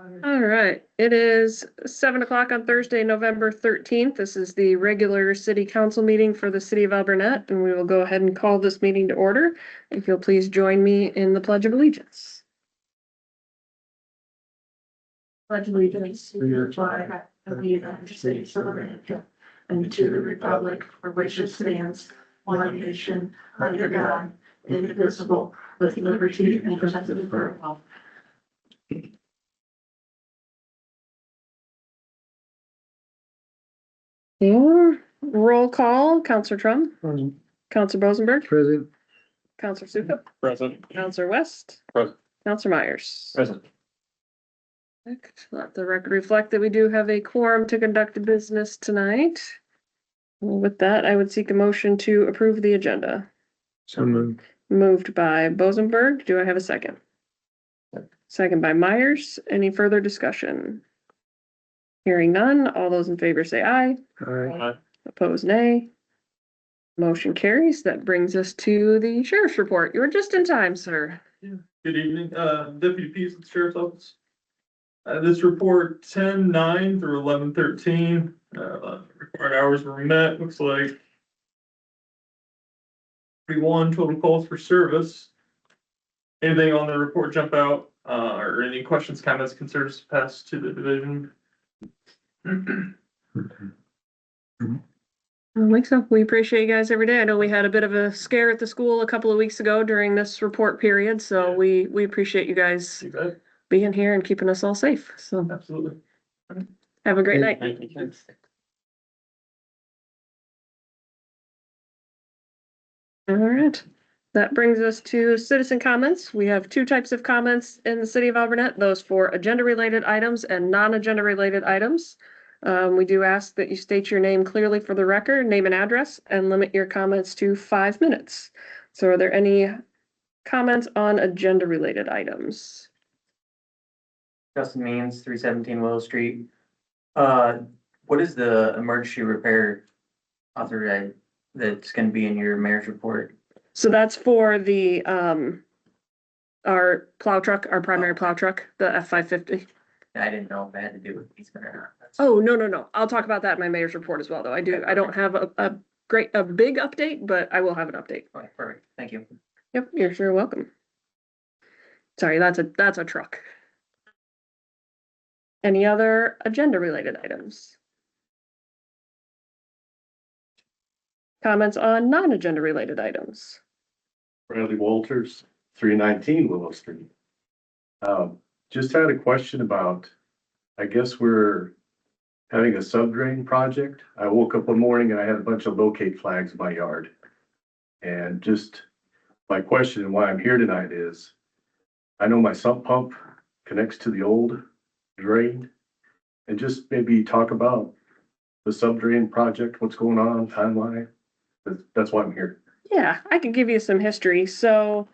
All right, it is 7 o'clock on Thursday, November 13th. This is the regular city council meeting for the city of Alburnett, and we will go ahead and call this meeting to order. If you'll please join me in the Pledge of Allegiance. Pledge allegiance to the flag of the United States of America and to the republic for which it stands, one nation, under God, indivisible, with liberty and justice for all. Yeah, roll call, Counselor Trum, Present. Counselor Bosenberg, Present. Counselor Sukup, Present. Counselor West, Present. Counselor Myers. Present. Let the record reflect that we do have a quorum to conduct business tonight. With that, I would seek a motion to approve the agenda. So moved. Moved by Bosenberg. Do I have a second? Second by Myers. Any further discussion? Hearing none. All those in favor say aye. Aye. Opposed, nay. Motion carries. That brings us to the sheriff's report. You were just in time, sir. Good evening, Deputy Pease at the Sheriff's Office. This report 10/9 through 11/13, required hours were met, looks like 31 total calls for service. Anything on the report jump out, or any questions, comments, concerns passed to the division? I don't think so. We appreciate you guys every day. I know we had a bit of a scare at the school a couple of weeks ago during this report period, so we appreciate you guys You bet. being here and keeping us all safe. So Absolutely. have a great night. Thank you. All right. That brings us to citizen comments. We have two types of comments in the city of Alburnett, those for agenda related items and non-agenda related items. We do ask that you state your name clearly for the record, name and address, and limit your comments to 5 minutes. So are there any comments on agenda related items? Justin Means, 317 Willow Street. What is the emergency repair authorized that's gonna be in your mayor's report? So that's for the, our plow truck, our primary plow truck, the F-550. I didn't know if it had to do with easement or not. That's- Oh, no. I'll talk about that in my mayor's report as well, though. I don't have a big update, but I will have an update. Okay, perfect, thank you. Yep, you're sure welcome. Sorry, that's a truck. Any other agenda related items? Comments on non-agenda related items? Bradley Walters, 319 Willow Street. Just had a question about, I guess we're having a sub-drain project. I woke up one morning and I had a bunch of locate flags in my yard. And just my question and why I'm here tonight is, I know my sump pump connects to the old drain. And just maybe talk about the sub-drain project, what's going on, timeline. That's why I'm here. Yeah, I can give you some history. So,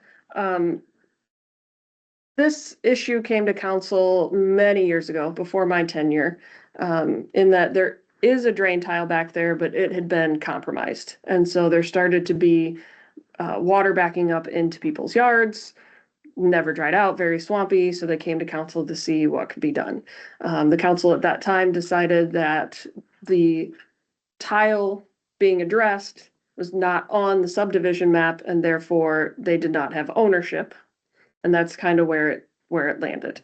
this issue came to council many years ago, before my tenure, in that there is a drain tile back there, but it had been compromised. And so there started to be water backing up into people's yards, never dried out, very swampy. So they came to council to see what could be done. The council at that time decided that the tile being addressed was not on the subdivision map, and therefore they did not have ownership. And that's kind of where it landed.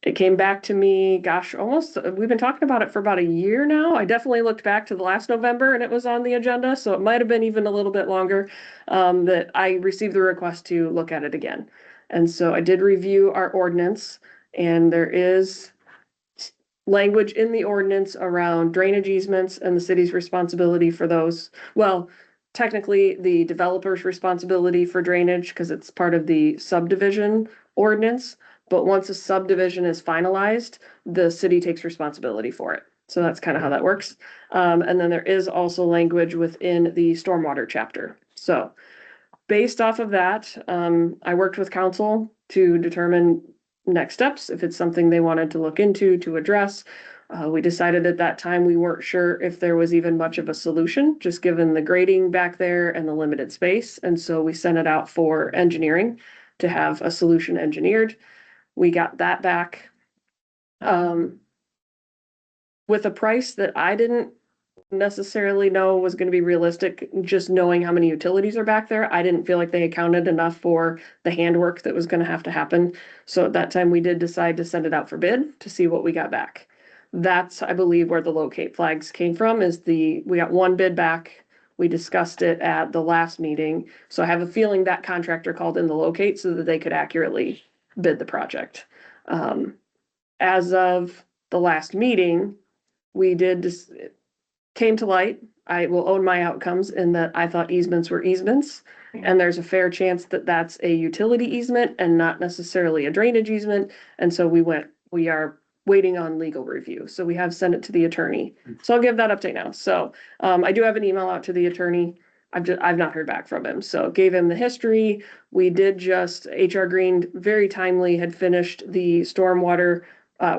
It came back to me, gosh, almost, we've been talking about it for about a year now. I definitely looked back to the last November and it was on the agenda, so it might have been even a little bit longer, that I received the request to look at it again. And so I did review our ordinance, and there is language in the ordinance around drainage easements and the city's responsibility for those. Well, technically the developer's responsibility for drainage because it's part of the subdivision ordinance. But once a subdivision is finalized, the city takes responsibility for it. So that's kind of how that works. And then there is also language within the stormwater chapter. So based off of that, I worked with council to determine next steps, if it's something they wanted to look into to address. We decided at that time we weren't sure if there was even much of a solution, just given the grading back there and the limited space. And so we sent it out for engineering to have a solution engineered. We got that back. With a price that I didn't necessarily know was gonna be realistic, just knowing how many utilities are back there, I didn't feel like they accounted enough for the handwork that was gonna have to happen. So at that time, we did decide to send it out for bid to see what we got back. That's, I believe, where the locate flags came from, is we got one bid back. We discussed it at the last meeting, so I have a feeling that contractor called in the locate so that they could accurately bid the project. As of the last meeting, we did came to light. I will own my outcomes in that I thought easements were easements. And there's a fair chance that that's a utility easement and not necessarily a drainage easement. And so we are waiting on legal review. So we have sent it to the attorney. So I'll give that update now. So I do have an email out to the attorney. I've not heard back from him. So gave him the history. We did just, HR Green very timely had finished the stormwater.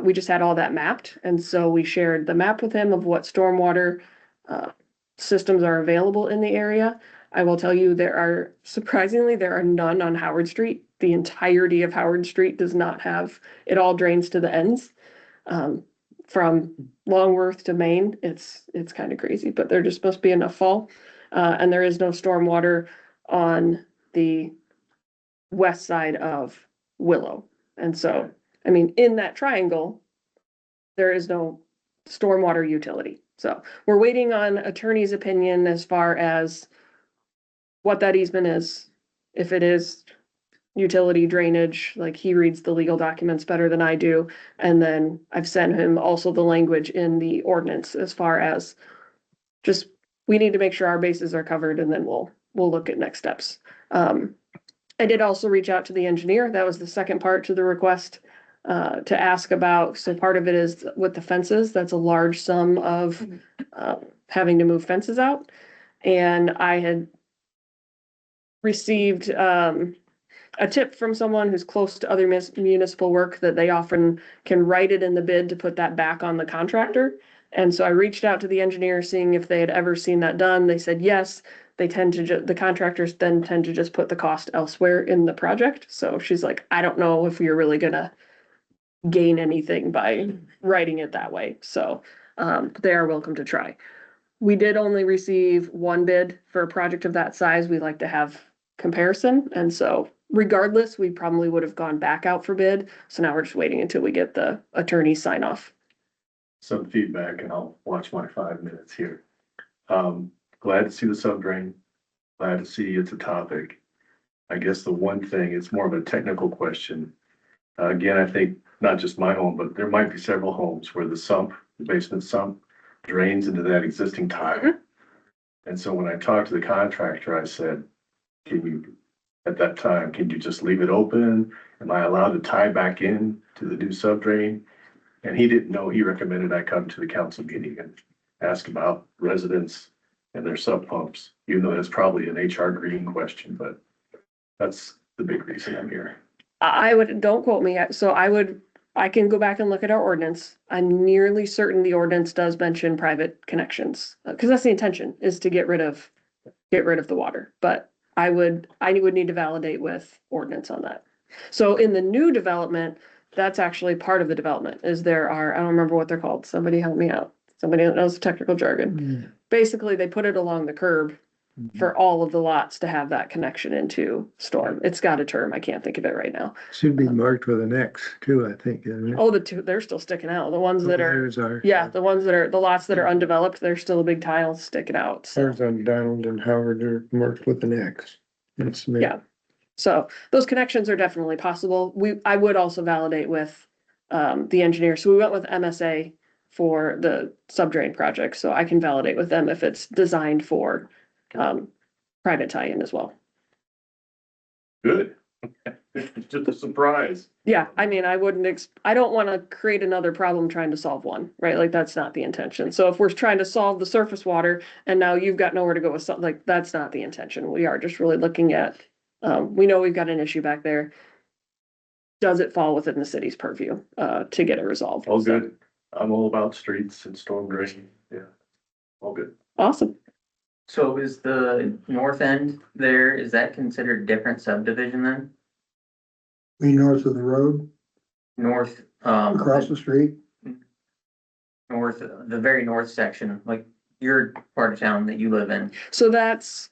We just had all that mapped. And so we shared the map with him of what stormwater systems are available in the area. I will tell you, surprisingly, there are none on Howard Street. The entirety of Howard Street does not have, it all drains to the ends. From Longworth to Maine, it's kind of crazy, but there just must be enough fall. And there is no stormwater on the west side of Willow. And so, I mean, in that triangle, there is no stormwater utility. So we're waiting on attorney's opinion as far as what that easement is. If it is utility drainage, like he reads the legal documents better than I do. And then I've sent him also the language in the ordinance as far as just, we need to make sure our bases are covered, and then we'll look at next steps. I did also reach out to the engineer. That was the second part to the request. To ask about, so part of it is with the fences, that's a large sum of having to move fences out. And I had received a tip from someone who's close to other municipal work that they often can write it in the bid to put that back on the contractor. And so I reached out to the engineer, seeing if they had ever seen that done. They said yes. They tend to the contractors then tend to just put the cost elsewhere in the project. So she's like, I don't know if you're really gonna gain anything by writing it that way. So they are welcome to try. We did only receive one bid for a project of that size. We like to have comparison. And so regardless, we probably would have gone back out for bid. So now we're just waiting until we get the attorney sign off. Some feedback and I'll watch my 5 minutes here. Glad to see the subdrain. Glad to see it's a topic. I guess the one thing, it's more of a technical question. Again, I think not just my home, but there might be several homes where the basement sump drains into that existing tile. Mhm. And so when I talked to the contractor, I said, at that time, can you just leave it open? Am I allowed to tie back in to the new subdrain? And he didn't know. He recommended I come to the council meeting and ask about residents and their sub pumps, even though that's probably an HR Green question, but that's the big reason I'm here. Don't quote me. I can go back and look at our ordinance. I'm nearly certain the ordinance does mention private connections, because that's the intention, is to get rid of the water. But I would need to validate with ordinance on that. So in the new development, that's actually part of the development, I don't remember what they're called. Somebody help me out. Somebody that knows the technical jargon. Basically, they put it along the curb for all of the lots to have that connection into storm. It's got a term. I can't think of it right now. Should be marked with an X too, I think, isn't it? Oh, they're still sticking out. The ones that are, Theirs are. yeah, the lots that are undeveloped, there's still a big tile sticking out. So, Ours on Donald and Howard are marked with an X. It's me. yeah. So those connections are definitely possible. I would also validate with the engineer. So we went with MSA for the subdrain project. So I can validate with them if it's designed for private tie-in as well. Good. It's just a surprise. Yeah, I mean, I don't want to create another problem trying to solve one, right? Like, that's not the intention. So if we're trying to solve the surface water and now you've got nowhere to go with something, like, that's not the intention. We are just really looking at, we know we've got an issue back there. Does it fall within the city's purview to get it resolved? All good. I'm all about streets and storm drain. Yeah, all good. Awesome. So is the north end there, is that considered different subdivision then? Be north of the road? North, Across the street. north, the very north section, like your part of town that you live in. So that's,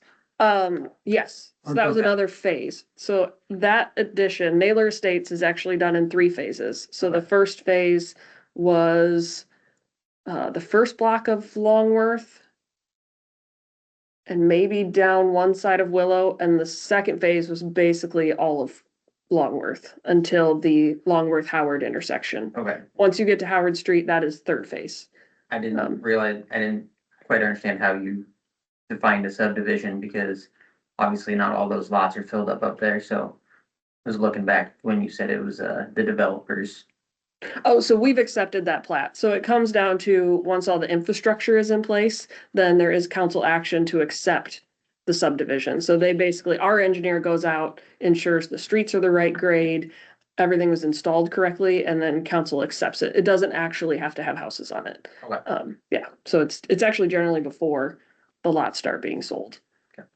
yes, so that was Okay. another phase. So that addition, Naylor Estates is actually done in 3 phases. So the first phase was, the first block of Longworth and maybe down one side of Willow, and the second phase was basically all of Longworth until the Longworth Howard intersection. Okay, Once you get to Howard Street, that is third phase. I Um, didn't realize, I didn't quite understand how you defined a subdivision, because obviously not all those lots are filled up there, so I was looking back when you said it was, the developers. Oh, so we've accepted that plat. So it comes down to, once all the infrastructure is in place, then there is council action to accept the subdivision. So they basically, our engineer goes out, ensures the streets are the right grade, everything was installed correctly, and then council accepts it. It doesn't actually have to have houses on it. Okay. Yeah, so it's actually generally before the lots start being sold. Okay.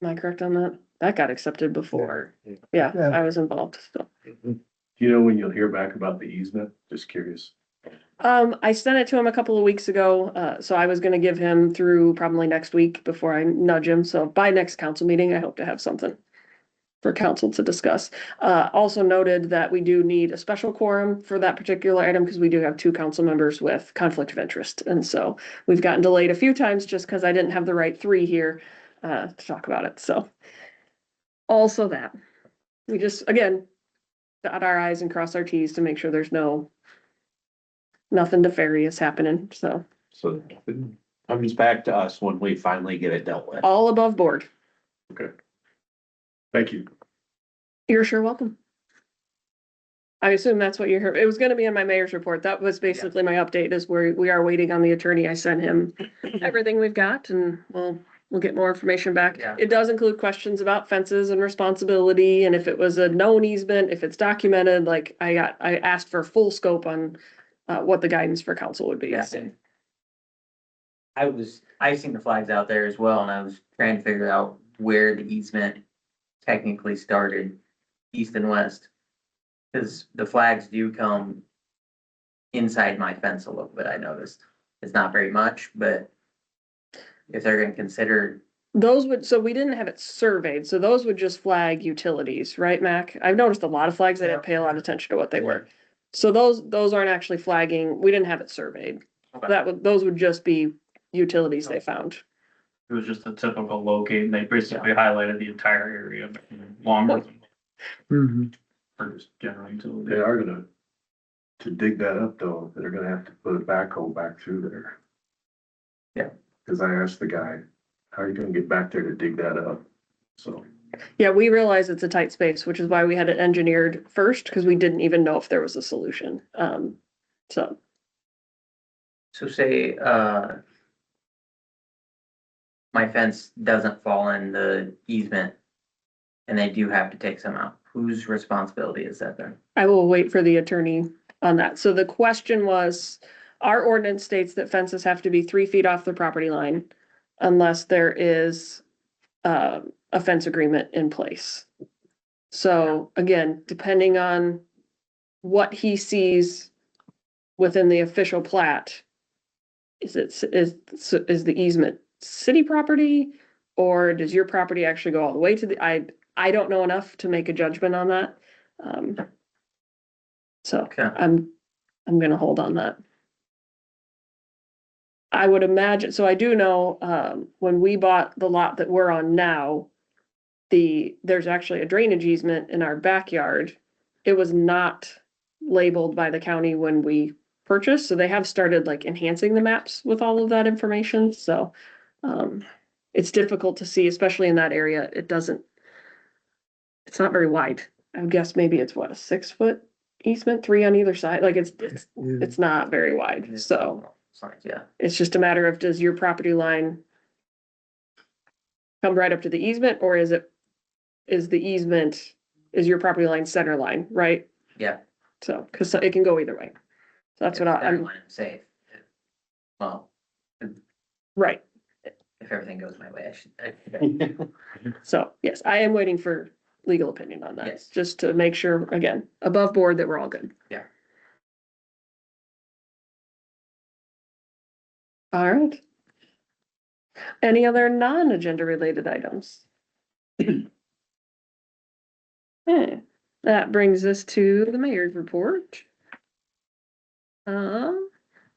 Am I correct on that? That got accepted before. Yeah. Yeah, Yeah. I was involved, so. Do you know when you'll hear back about the easement? Just curious. I sent it to him a couple of weeks ago, so I was gonna give him through probably next week before I nudge him, so by next council meeting, I hope to have something for council to discuss. Also noted that we do need a special quorum for that particular item, because we do have 2 council members with conflict of interest, and so we've gotten delayed a few times just because I didn't have the right 3 here, to talk about it, so. Also that, we just, again, dot our i's and cross our t's to make sure there's nothing nefarious happening, so So it comes back to us when we finally get it dealt with. all above board. Thank you. You're sure welcome. I assume that's what you heard. It was gonna be in my mayor's report. That was basically my update, is where we are waiting on the attorney. I sent him everything we've got, and we'll get more information back. Yeah. It does include questions about fences and responsibility, and if it was a known easement, if it's documented, like I asked for full scope on what the guidance for council would be. Yeah. I seen the flags out there as well, and I was trying to figure out where the easement technically started, east and west. Cause the flags do come inside my fence a little bit, I noticed. It's not very much, but if they're gonna consider, Those would, so we didn't have it surveyed, so those would just flag utilities, right, Mac? I've noticed a lot of flags, I didn't pay a lot of attention to what they were. So those aren't actually flagging, we didn't have it surveyed. Those would just be utilities they found. It was just a typical locate, and they basically highlighted the entire area, longer Mhm. or just general They utility. are gonna, to dig that up though, they're gonna have to put a backhoe back through there. Yeah. Cause I asked the guy, how are you gonna get back there to dig that up? So, Yeah, we realize it's a tight space, which is why we had it engineered first, because we didn't even know if there was a solution. So so say, my fence doesn't fall in the easement and they do have to take some out, whose responsibility is that then? I will wait for the attorney on that. So the question was, our ordinance states that fences have to be 3 feet off the property line unless there is a fence agreement in place. So again, depending on what he sees within the official plat, is the easement city property, or does your property actually go all the way to the, I don't know enough to make a judgment on that. So Okay. I'm gonna hold on that. I would imagine, so I do know, when we bought the lot that we're on now, there's actually a drainage easement in our backyard. It was not labeled by the county when we purchased, so they have started like enhancing the maps with all of that information, so. It's difficult to see, especially in that area. It's not very wide. I would guess maybe it's what, a 6-foot easement, 3 on either side, like it's not very wide, so. Yeah, It's just a matter of, does your property line come right up to the easement, or is your property line center line, right? yeah. So, cause it can go either way. So that's what I'm, Safe. Well, right. if everything goes my way, I should. So, yes, I am waiting for legal opinion on that. Yes. Just to make sure, again, above board that we're all good. Yeah. All right. Any other non-agenda related items? Okay, that brings us to the mayor's report.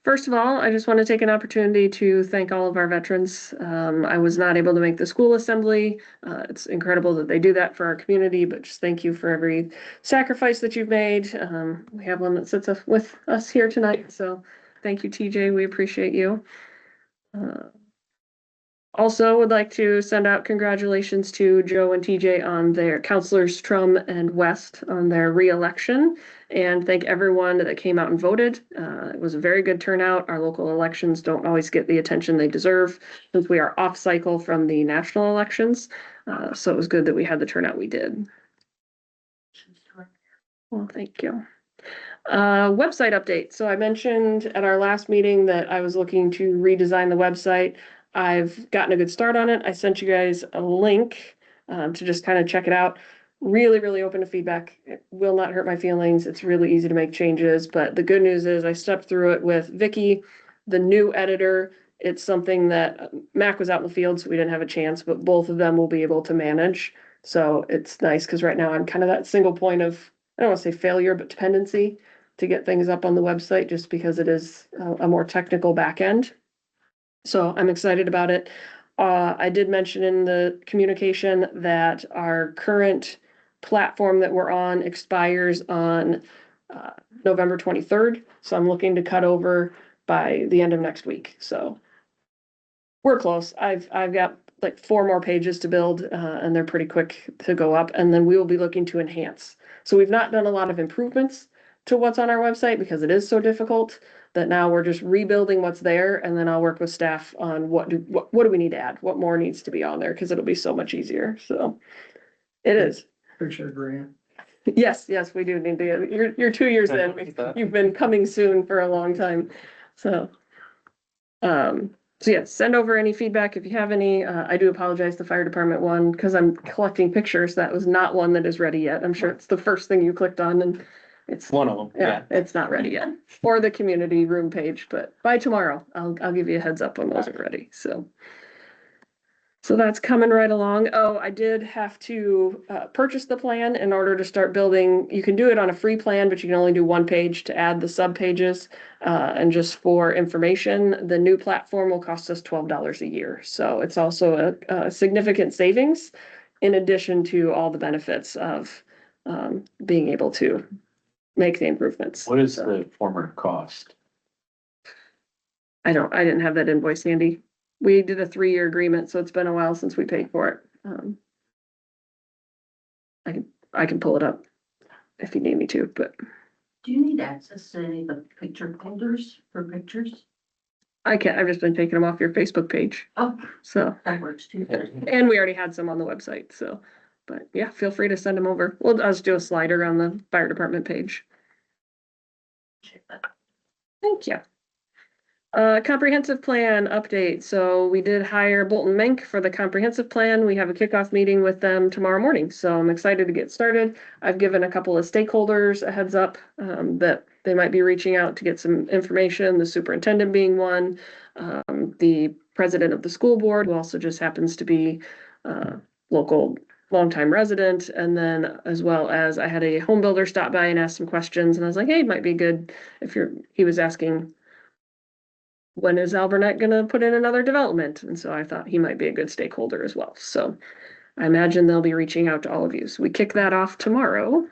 First of all, I just want to take an opportunity to thank all of our veterans. I was not able to make the school assembly. It's incredible that they do that for our community, but just thank you for every sacrifice that you've made. We have one that sits with us here tonight, so thank you, TJ. We appreciate you. Also would like to send out congratulations to Joe and TJ on their counselors Trum and West on their re-election, and thank everyone that came out and voted. It was a very good turnout. Our local elections don't always get the attention they deserve since we are off cycle from the national elections. So it was good that we had the turnout we did. Well, thank you. Website update. So I mentioned at our last meeting that I was looking to redesign the website. I've gotten a good start on it. I sent you guys a link to just kind of check it out. Really, really open to feedback. It will not hurt my feelings. It's really easy to make changes, but the good news is I stepped through it with Vicky, the new editor. It's something that Mac was out in the field, so we didn't have a chance, but both of them will be able to manage. So it's nice because right now I'm kind of that single point of, I don't want to say failure, but dependency to get things up on the website just because it is a more technical back end. So I'm excited about it. I did mention in the communication that our current platform that we're on expires on November 23rd. So I'm looking to cut over by the end of next week. So we're close. I've got like 4 more pages to build and they're pretty quick to go up. And then we will be looking to enhance. So we've not done a lot of improvements to what's on our website because it is so difficult that now we're just rebuilding what's there, and then I'll work with staff on what do we need to add, what more needs to be on there, because it'll be so much easier. So it is. Appreciate it, Grant. Yes, we do need to. You're 2 years in. You've been coming soon for a long time. So yeah, send over any feedback if you have any. I do apologize, the fire department one, because I'm collecting pictures. That was not one that is ready yet. I'm sure it's the first thing you clicked on, and it's One of them, yeah, it's not ready yet. Or the community room page, but by tomorrow, I'll give you a heads up when those are ready. So that's coming right along. Oh, I did have to purchase the plan in order to start building. You can do it on a free plan, but you can only do 1 page to add the sub pages. And just for information, the new platform will cost us $12 a year. So it's also a significant savings in addition to all the benefits of being able to make the improvements. What is the former cost? I didn't have that invoice handy. We did a 3-year agreement, so it's been a while since we paid for it. I can pull it up if you need me to, but Do you need access to any of the picture folders for pictures? I can't. I've just been taking them off your Facebook page. Oh, So, that works too. and we already had some on the website, so, but yeah, feel free to send them over. I'll just do a slider on the fire department page. Thank you. Comprehensive plan update. So we did hire Bolton Mink for the comprehensive plan. We have a kickoff meeting with them tomorrow morning. So I'm excited to get started. I've given a couple of stakeholders a heads up that they might be reaching out to get some information, the superintendent being one, the president of the school board, who also just happens to be local longtime resident. And then as well as I had a home builder stop by and ask some questions. And I was like, hey, it might be good if he was asking, when is Alburnett gonna put in another development? And so I thought he might be a good stakeholder as well. So I imagine they'll be reaching out to all of you. So we kick that off tomorrow.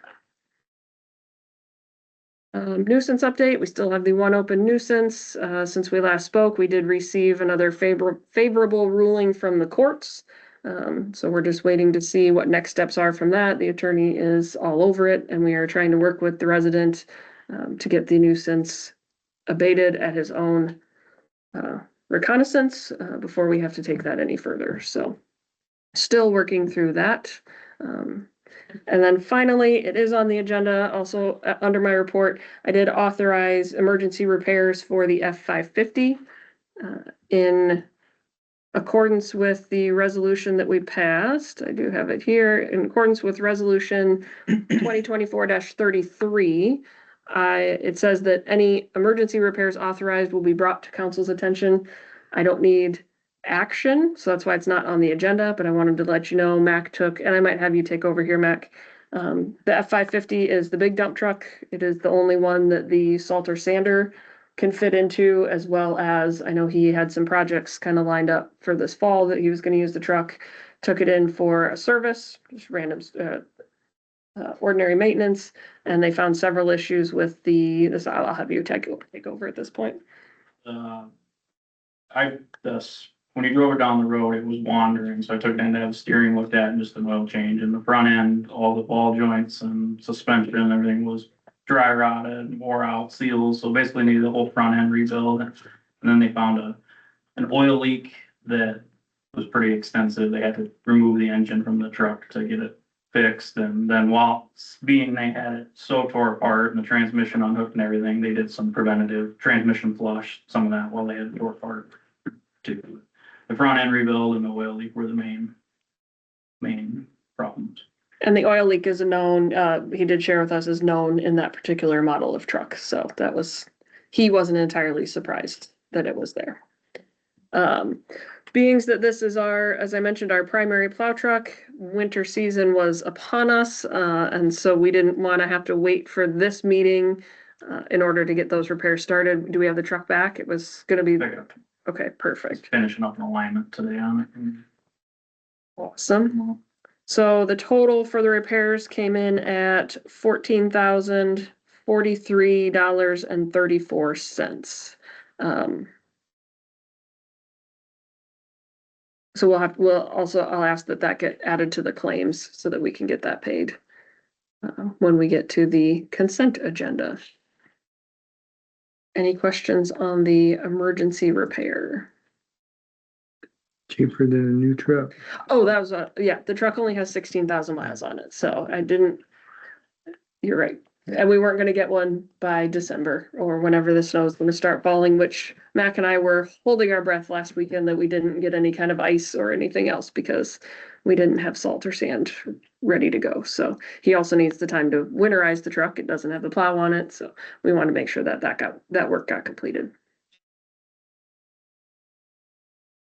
Nuisance update. We still have the one open nuisance. Since we last spoke, we did receive another favorable ruling from the courts. So we're just waiting to see what next steps are from that. The attorney is all over it, and we are trying to work with the resident to get the nuisance abated at his own reconnaissance before we have to take that any further. So still working through that. And then finally, it is on the agenda also under my report. I did authorize emergency repairs for the F-550 in accordance with the resolution that we passed, I do have it here, in accordance with resolution 2024-33, it says that any emergency repairs authorized will be brought to council's attention. I don't need action, so that's why it's not on the agenda, but I wanted to let you know Mac took, and I might have you take over here, Mac. The F-550 is the big dump truck. It is the only one that the Salter Sander can fit into, as well as, I know he had some projects kind of lined up for this fall that he was gonna use the truck. Took it in for a service, just random, ordinary maintenance, and they found several issues with I'll have you take over at this point. When you drove it down the road, it was wandering, so I took it in to have the steering looked at and just an oil change. And the front end, all the ball joints and suspension and everything was dry rotted, wore out, seals, so basically needed the whole front end rebuild. And then they found an oil leak that was pretty extensive. They had to remove the engine from the truck to get it fixed. And then while being they had it so tore apart and the transmission unhooked and everything, they did some preventative transmission flush, some of that while they had it tore apart too. The front end rebuild and the oil leak were the main problems. And the oil leak is a known, he did share with us, is known in that particular model of truck, so he wasn't entirely surprised that it was there. Being that this is as I mentioned, our primary plow truck, winter season was upon us, and so we didn't want to have to wait for this meeting in order to get those repairs started. Do we have the truck back? It was gonna be, Pick it up. okay, perfect. Finishing up an alignment today on it. Awesome. So the total for the repairs came in at $14,043.34. So I'll ask that get added to the claims so that we can get that paid when we get to the consent agenda. Any questions on the emergency repair? Cheaper than a new truck. Oh, that was, the truck only has 16,000 miles on it, so you're right. And we weren't gonna get one by December or whenever the snow is gonna start falling, which Mac and I were holding our breath last weekend that we didn't get any kind of ice or anything else because we didn't have salt or sand ready to go. So he also needs the time to winterize the truck. It doesn't have the plow on it, so we want to make sure that work got completed.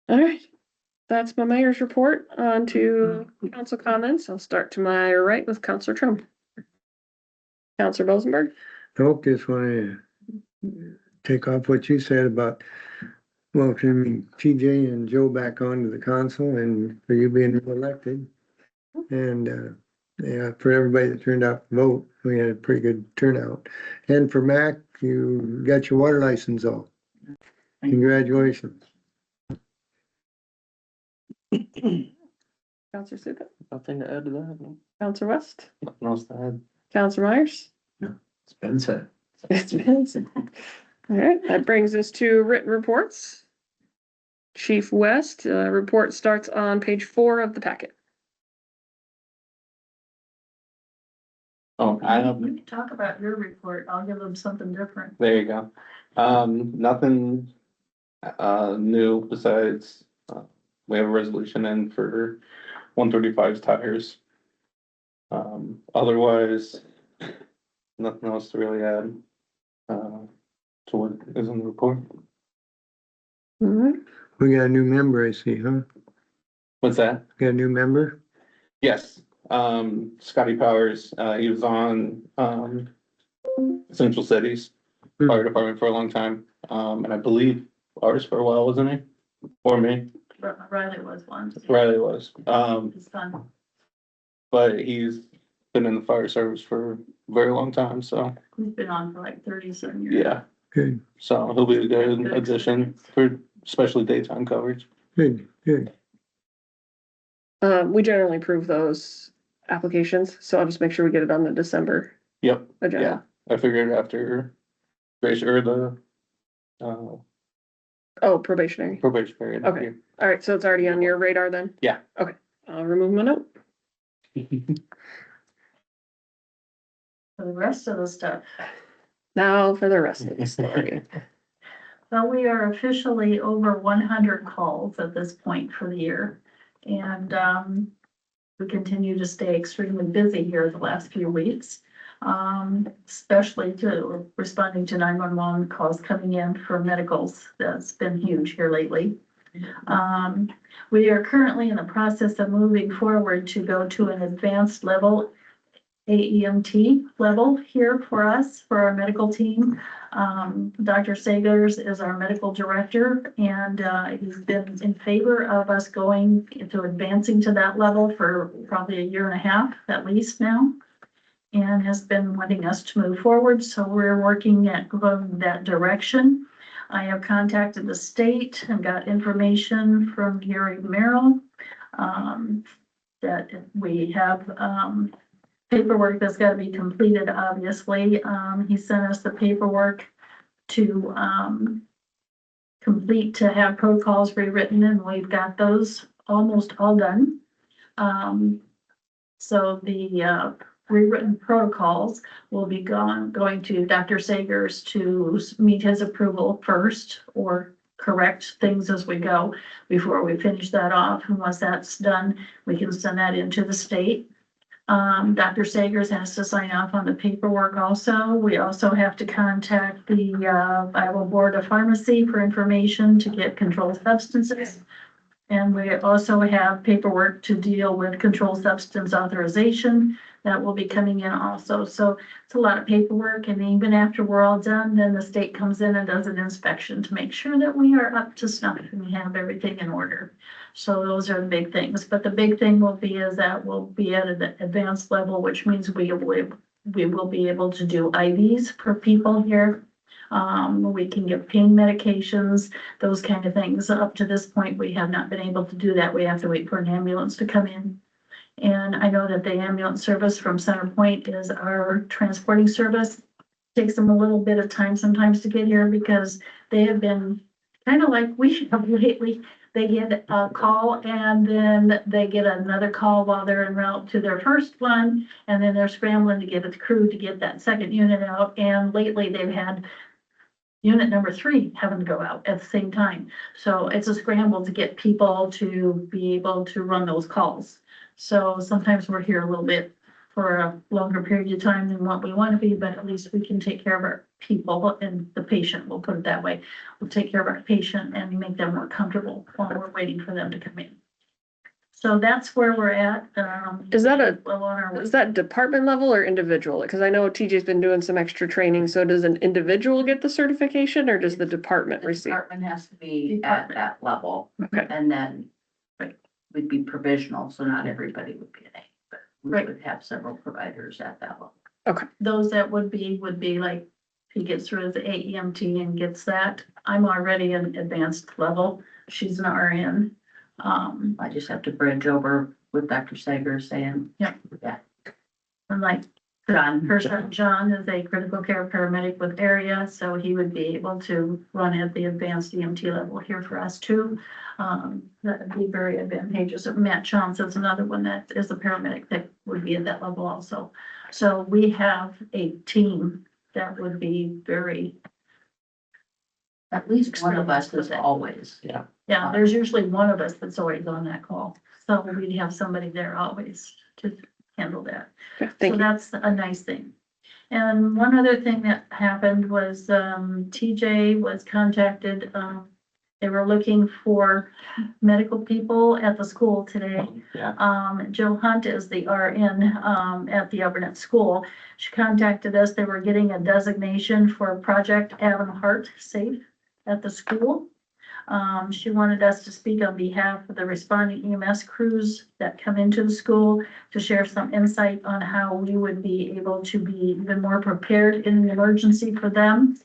All right. That's my mayor's report. On to council comments. I'll start to my right with Councilor Trump. Councilor Bosenberg. Nope, just wanna take off what you said about welcoming TJ and Joe back onto the council and for you being elected. And, yeah, for everybody that turned out to vote, we had a pretty good turnout. And for Mac, you got your water license all. Congratulations. Councilor Suka. Nothing to add to that. No. Councilor West. Nothing else to add. Councilor Myers. It's been said. It's been said. All right, that brings us to written reports. Chief West, report starts on page 4 of the packet. Oh, We can talk about your report. I'll give them something different. there you go. Nothing, new besides, we have a resolution in for 135's tires. Otherwise, nothing else to really add, to what is in the report. All right. We got a new member, I see, huh? What's that? Got a new member? Yes, Scotty Powers, he was on, Central Cities Fire Department for a long time, and I believe ours for a while, wasn't he? Or me, Riley was one. Riley was, His son. but he's been in the fire service for a very long time, so, He's been on for like 30-some years. yeah. Good, So he'll be a good addition for especially daytime coverage. good, good. We generally approve those applications, so I'll just make sure we get it on the December Yep, agenda. I figured after Grace or the Oh, probationary. probation period. Okay. All right, so it's already on your radar then? Yeah. Okay, I'll remove my note. For the rest of the stuff, Now for the rest of the story. Well, we are officially over 100 calls at this point for the year. And we continue to stay extremely busy here the last few weeks. Especially to responding to 911 calls coming in for medicals. That's been huge here lately. We are currently in the process of moving forward to go to an advanced level AEMT level here for us, for our medical team. Dr. Sagers is our medical director, and he's been in favor of us going into advancing to that level for probably a year and a half at least now, and has been wanting us to move forward. So we're working at going that direction. I have contacted the state and got information from Gary Merrill that we have paperwork that's got to be completed, obviously. He sent us the paperwork to complete, to have protocols rewritten, and we've got those almost all done. So the rewritten protocols will be going to Dr. Sagers to meet his approval first, or correct things as we go before we finish that off. And once that's done, we can send that into the state. Dr. Sagers has to sign off on the paperwork also. We also have to contact the Iowa Board of Pharmacy for information to get controlled substances. And we also have paperwork to deal with controlled substance authorization that will be coming in also. So it's a lot of paperwork, and even after we're all done, then the state comes in and does an inspection to make sure that we are up to snuff and we have everything in order. So those are the big things, but the big thing will be is that we'll be at an advanced level, which means we will be able to do IVs for people here. We can give pain medications, those kind of things. Up to this point, we have not been able to do that. We have to wait for an ambulance to come in. And I know that the ambulance service from Center Point is our transporting service. Takes them a little bit of time sometimes to get here because they have been kind of like we have lately. They get a call and then they get another call while they're en route to their first one. And then they're scrambling to get a crew to get that second unit out. And lately they've had unit number 3 having to go out at the same time. So it's a scramble to get people to be able to run those calls. So sometimes we're here a little bit for a longer period of time than what we want to be, but at least we can take care of our people and the patient, we'll put it that way. We'll take care of our patient and make them more comfortable while we're waiting for them to come in. So that's where we're at. Is that well on our way. is that department level or individual? Because I know TJ's been doing some extra training. So does an individual get the certification or does the department The receive? department has to be at that level. Okay. And then we'd be provisional, so not everybody would be an A, but we Right. would have several providers at that level. Those that would be like, if he gets through his AEMT and gets that, I'm already an advanced level. She's an RN. I just have to bridge over with Dr. Sager saying. And like her son John is a critical care paramedic with area, so he would be able to run at the advanced EMT level here for us too. That would be very advantageous. Matt Johnson's another one that is a paramedic that would be at that level also. So we have a team that would be very, At least one of us is always. yeah, there's usually one of us that's always on that call. So we'd have somebody there always to handle that. Okay, So thank you. that's a nice thing. And one other thing that happened was, TJ was contacted, they were looking for medical people at the school today. Yeah. Jill Hunt is the RN, at the Alburnett school. She contacted us. They were getting a designation for Project Adam Hart Safe at the school. She wanted us to speak on behalf of the responding EMS crews that come into the school to share some insight on how we would be able to be even more prepared in an emergency for them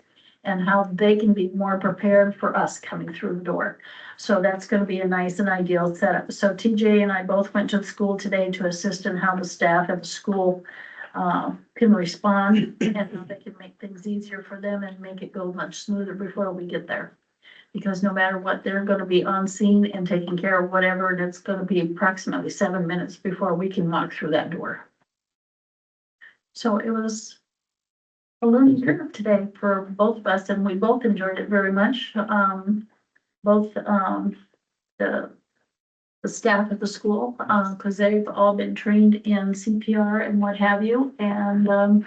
and how they can be more prepared for us coming through the door. So that's going to be a nice and ideal setup. So TJ and I both went to the school today to assist in how the staff at the school can respond and how they can make things easier for them and make it go much smoother before we get there. Because no matter what, they're going to be on scene and taking care of whatever, and it's going to be approximately 7 minutes before we can walk through that door. So it was a learning curve today for both of us, and we both enjoyed it very much. Both, the staff at the school, because they've all been trained in CPR and what have you, and,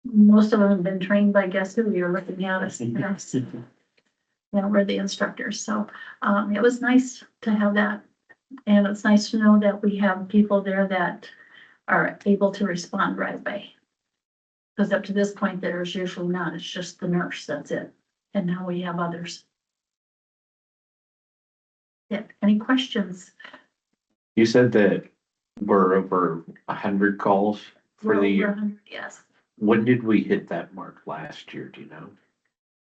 most of them have been trained by guess who you're looking at us. Yeah, we're the instructors, so, it was nice to have that. And it's nice to know that we have people there that are able to respond right away. Because up to this point, there's usually not, it's just the nurse, that's it. And now we have others. Yeah, any questions? You said that we're over 100 calls for We're the over year. 100, yes. When did we hit that mark last year? Do you know?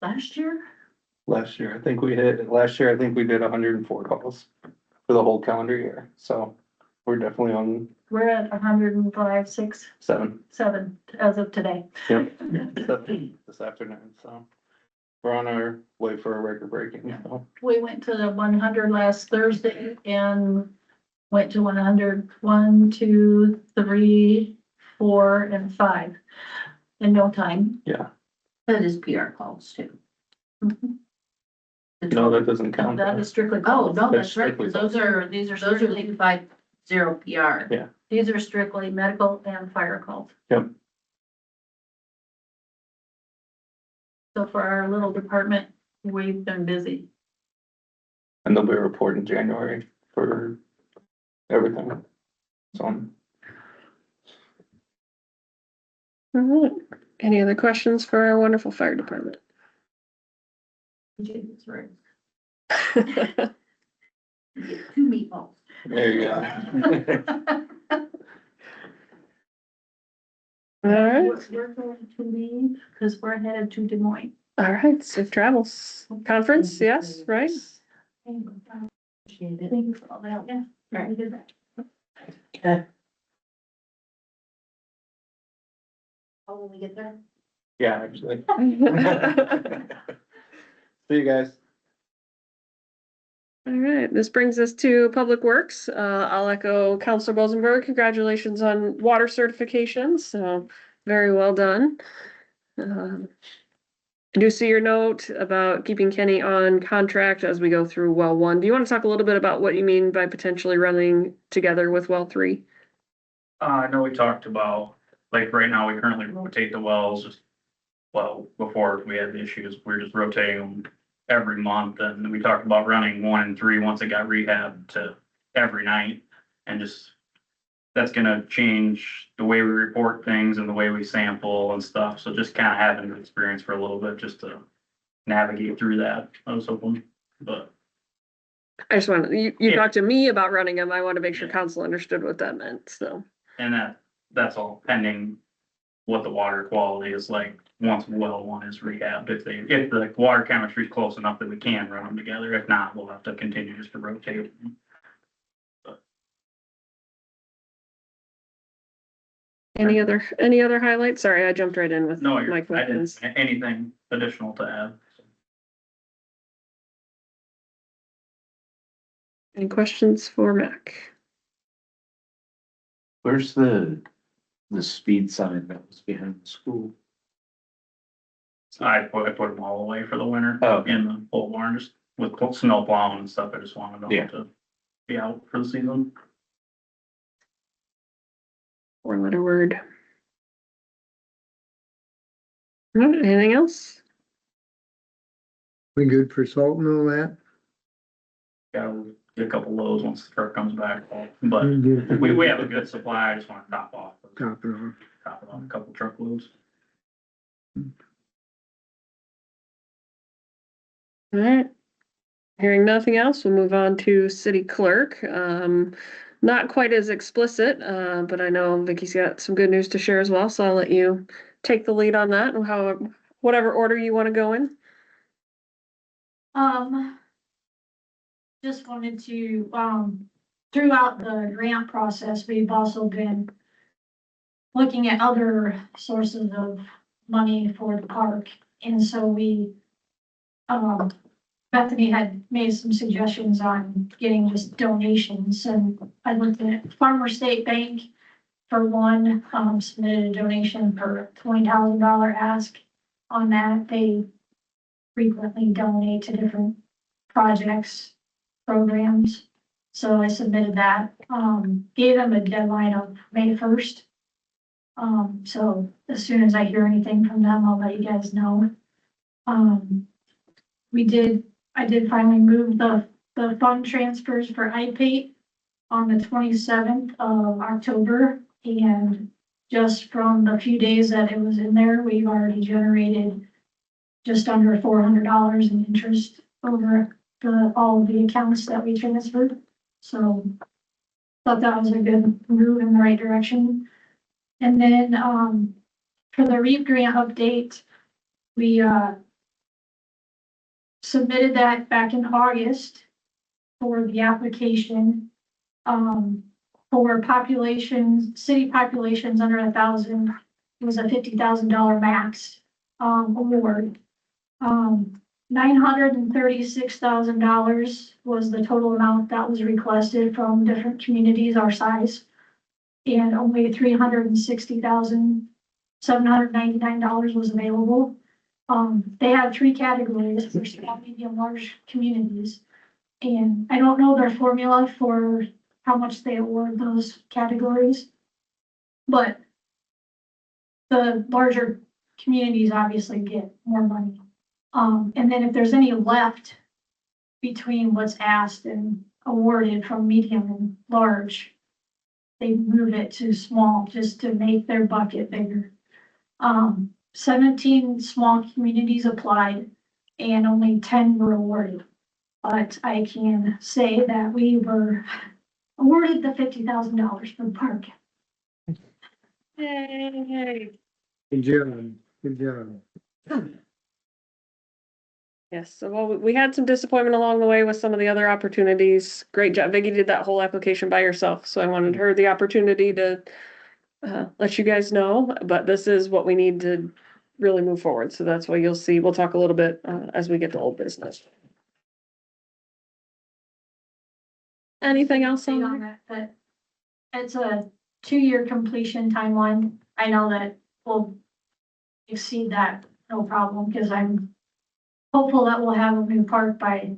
Last year, Last year, I think we did 104 calls for the whole calendar year, so we're definitely on we're at 105, 6, 7. 7 as of today. Yep. 7 this afternoon, so we're on our way for a record breaking, so. We went to the 100 last Thursday and went to 100, 1, 2, 3, 4, and 5 in no time. Yeah, That is PR calls too. Mhm. no, that doesn't No, count. that is strictly Oh, calls. no, That's that's right, strictly because these are strictly 50 PR. Yeah. These are strictly medical and fire calls. Yep. So for our little department, we've been busy. And they'll be reporting January for everything. So, All right. Any other questions for our wonderful fire department? Jesus, right. You get 2 meatballs. there you go. All right, We're going to leave because we're headed to Des Moines. all right, safe travels. Conference, yes, right? Appreciate it. Thank you for all that. Yeah, right, we did that. Okay. Oh, when we get there? Yeah, actually. See you guys. All right, this brings us to Public Works. I'll echo Counselor Bosenberg. Congratulations on water certification, so very well done. I do see your note about keeping Kenny on contract as we go through well 1. Do you want to talk a little bit about what you mean by potentially running together with well 3? I know we talked about, like, right now, we currently rotate the wells, just, well, before we had the issues, we were just rotating them every month, and we talked about running 1 and 3 once it got rehabbed to every night, and just, that's gonna change the way we report things and the way we sample and stuff, so just kind of having an experience for a little bit, just to navigate through that, I was hoping, but. I just want you Yeah. talked to me about running them. I want to make sure Yeah. council understood what that meant, so. And that's all pending what the water quality is like once well 1 is rehabbed. If the water chemistry is close enough that we can run them together. If not, we'll have to continue just to rotate. Any other highlights? Sorry, I jumped right in with No, my I questions. didn't, anything additional to add. Any questions for Mac? Where's the speed sign that was behind the school? I put them all away for the winter Oh. in the pole barn, just with snow plowing and stuff. I just wanted them Yeah. to be out for the season. 4-letter word. All right, anything else? We good for salt and all that? Got get a couple loads once the truck comes back, but we have a good supply. I just want to top off Top it off. a couple truckloads. All right. Hearing nothing else, we'll move on to city clerk. Not quite as explicit, but I know Vicky's got some good news to share as well, so I'll let you take the lead on that and whatever order you want to go in. Just wanted to, throughout the grant process, we've also been looking at other sources of money for the park. And so Bethany had made some suggestions on getting just donations, and I looked at Farmer State Bank for one, submitted a donation for $20,000 ask on that. They frequently donate to different projects, programs. So I submitted that, gave them a deadline of May 1st. So as soon as I hear anything from them, I'll let you guys know. I did finally move the fund transfers for IPATE on the 27th of October. And just from the few days that it was in there, we've already generated just under $400 in interest over all of the accounts that we transferred. So thought that was a good move in the right direction. And then, for the REAP grant update, we, submitted that back in August for the application. For populations, city populations under 1,000, it was a $50,000 max, award. $936,000 was the total amount that was requested from different communities our size. And only $360,799 was available. They have 3 categories for small, medium, large communities. And I don't know their formula for how much they award those categories. But the larger communities obviously get more money. And then if there's any left between what's asked and awarded from medium and large, they move it to small just to make their bucket bigger. 17 small communities applied and only 10 were awarded. But I can say that we were awarded the $50,000 for the park. Yay. Good job, good job. Yes, so well, we had some disappointment along the way with some of the other opportunities. Great job. Vicky did that whole application by herself, so I wanted her the opportunity to let you guys know, but this is what we need to really move forward. So that's why you'll see, we'll talk a little bit as we get to old business. Anything else on that? But it's a 2-year completion timeline. I know that we'll exceed that, no problem, because I'm hopeful that we'll have a new park by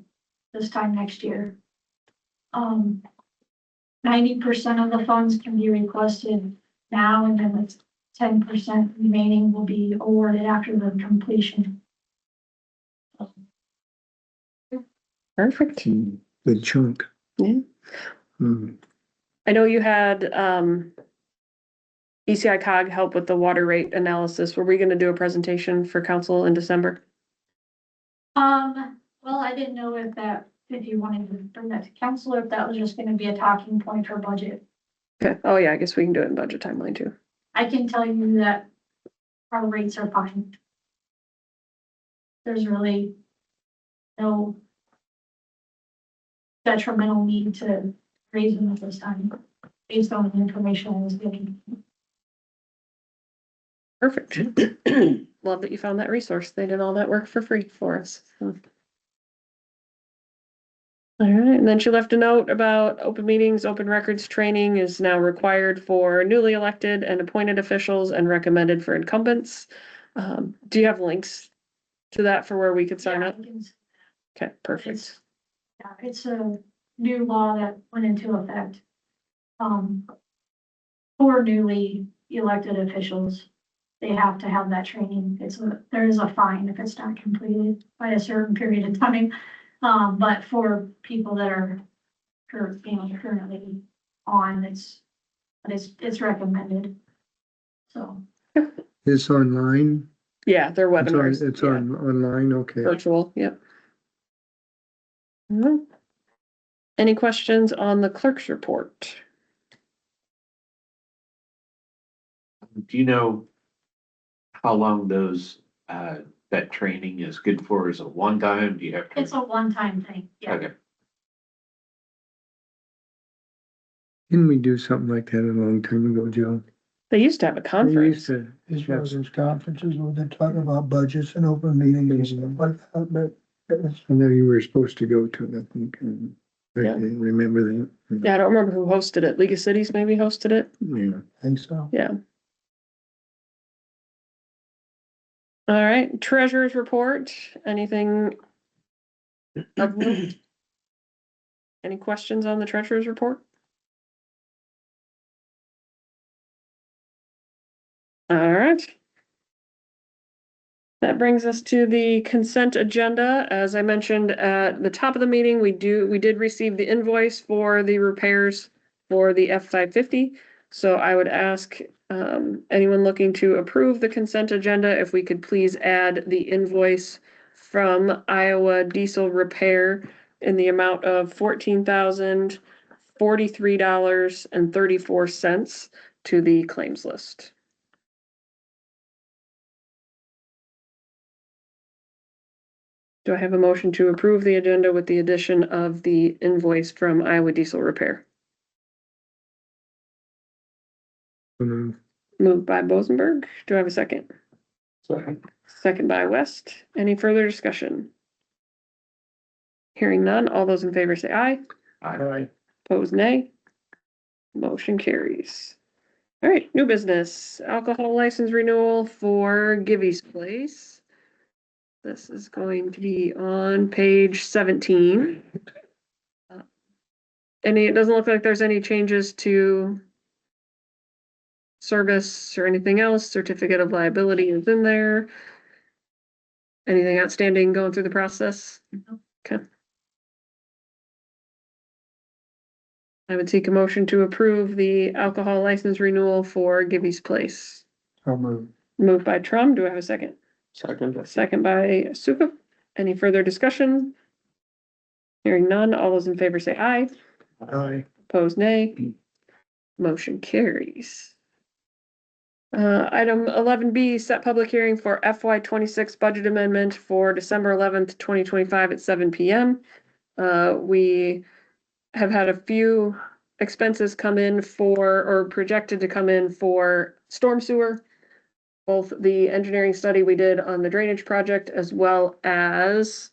this time next year. 90% of the funds can be requested now, and then it's 10% remaining will be awarded after the completion. Perfect. Good chunk. Yeah. I know you had ECI COG help with the water rate analysis. Were we gonna do a presentation for council in December? Well, I didn't know if you wanted to bring that to council, or if that was just gonna be a talking point for budget. Okay, oh yeah, I guess we can do it in budget timeline too. I can tell you that our rates are fine. There's really no detrimental need to raise them at this time, based on the information I was given. Perfect. Love that you found that resource. They did all that work for free for us. So. All right, and then she left a note about open meetings, open records training is now required for newly elected and appointed officials and recommended for incumbents. Do you have links to that for where we could sign up? Okay, perfect. Yeah, it's a new law that went into effect. For newly elected officials, they have to have that training. There is a fine if it's not completed by a certain period of time. But for people that are currently on, it's recommended. So. It's online? Yeah, they're webinars. It's on online, okay. Virtual, yep. Any questions on the clerk's report? Do you know how long those, that training is good for? Is it one time? Do you have to? It's a one-time thing, yeah. Okay. Didn't we do something like that a long time ago, Joe? They used to have a We conference. used to As have well as conferences where they talk about budgets and open meetings and stuff like that, but it's I know you were supposed to go to it, I think. I Yeah. can't remember that. Yeah, I don't remember who hosted it. League of Cities maybe hosted it. Yeah. I think so. Yeah. All right, treasurer's report, anything of note? Any questions on the treasurer's report? All right. That brings us to the consent agenda. As I mentioned at the top of the meeting, we did receive the invoice for the repairs for the F-550. So I would ask anyone looking to approve the consent agenda, if we could please add the invoice from Iowa Diesel Repair in the amount of $14,043.34 to the claims list. Do I have a motion to approve the agenda with the addition of the invoice from Iowa Diesel Repair? Moved by Bosenberg. Do I have a second? Second. Second by West. Any further discussion? Hearing none, all those in favor say aye. Aye. Opposed, nay. Motion carries. All right, new business, alcohol license renewal for Givey's Place. This is going to be on page 17. It doesn't look like there's any changes to service or anything else. Certificate of liability is in there. Anything outstanding going through the process? Okay. I would take a motion to approve the alcohol license renewal for Gibby's Place. I'll move. Moved by Trum. Do I have a second? Second. Second by Sukup. Any further discussion? Hearing none. All those in favor say aye. Aye. Opposed, nay. Motion carries. Item 11B, set public hearing for FY 26 budget amendment for December 11th, 2025 at 7 PM. We have had a few expenses come in for, or projected to come in for storm sewer. Both the engineering study we did on the drainage project as well as,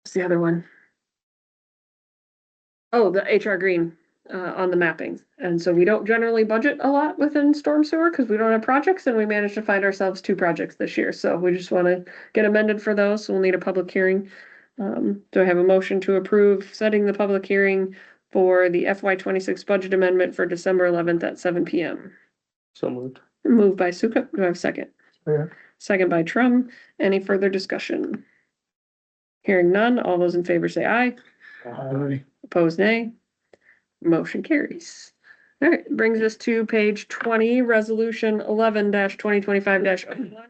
what's the other one? Oh, the HR Green on the mapping. And so we don't generally budget a lot within storm sewer because we don't have projects, and we managed to find ourselves 2 projects this year. So we just want to get amended for those. So we'll need a public hearing. Do I have a motion to approve setting the public hearing for the FY 26 budget amendment for December 11th at 7 PM? So moved. Moved by Sukup. Do I have a second? Yeah. Second by Trum. Any further discussion? Hearing none. All those in favor say aye. Aye. Opposed, nay. Motion carries. All right, brings us to page 20, resolution 11-2025-01,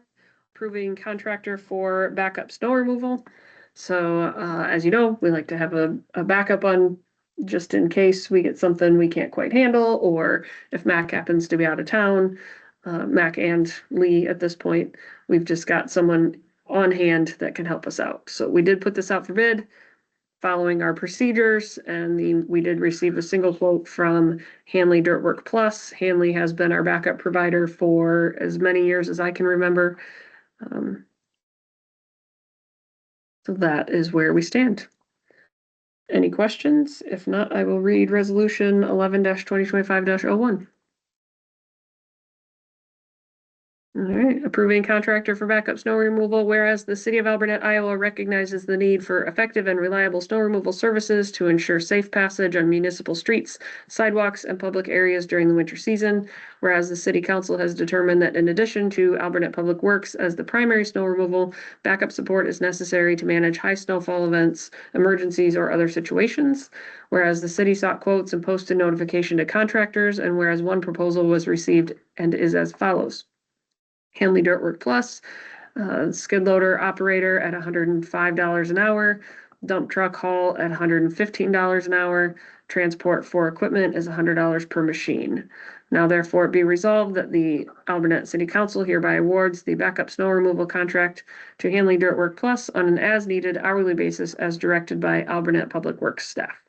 approving contractor for backup snow removal. So, as you know, we like to have a backup on just in case we get something we can't quite handle, or if Mac happens to be out of town, Mac and Lee at this point, we've just got someone on hand that can help us out. So we did put this out for bid following our procedures, and we did receive a single quote from Hanley Dirtwork Plus. Hanley has been our backup provider for as many years as I can remember. So that is where we stand. Any questions? If not, I will read resolution 11-2025-01. All right, approving contractor for backup snow removal, whereas the city of Alburnett, Iowa recognizes the need for effective and reliable snow removal services to ensure safe passage on municipal streets, sidewalks, and public areas during the winter season. Whereas the city council has determined that in addition to Alburnett Public Works as the primary snow removal, backup support is necessary to manage high snowfall events, emergencies, or other situations. Whereas the city sought quotes and posted notification to contractors, and whereas one proposal was received and is as follows. Hanley Dirtwork Plus, skid loader operator at $105 an hour, dump truck haul at $115 an hour, transport for equipment is $100 per machine. Now therefore be resolved that the Alburnett City Council hereby awards the backup snow removal contract to Hanley Dirtwork Plus on an as-needed hourly basis as directed by Alburnett Public Works staff.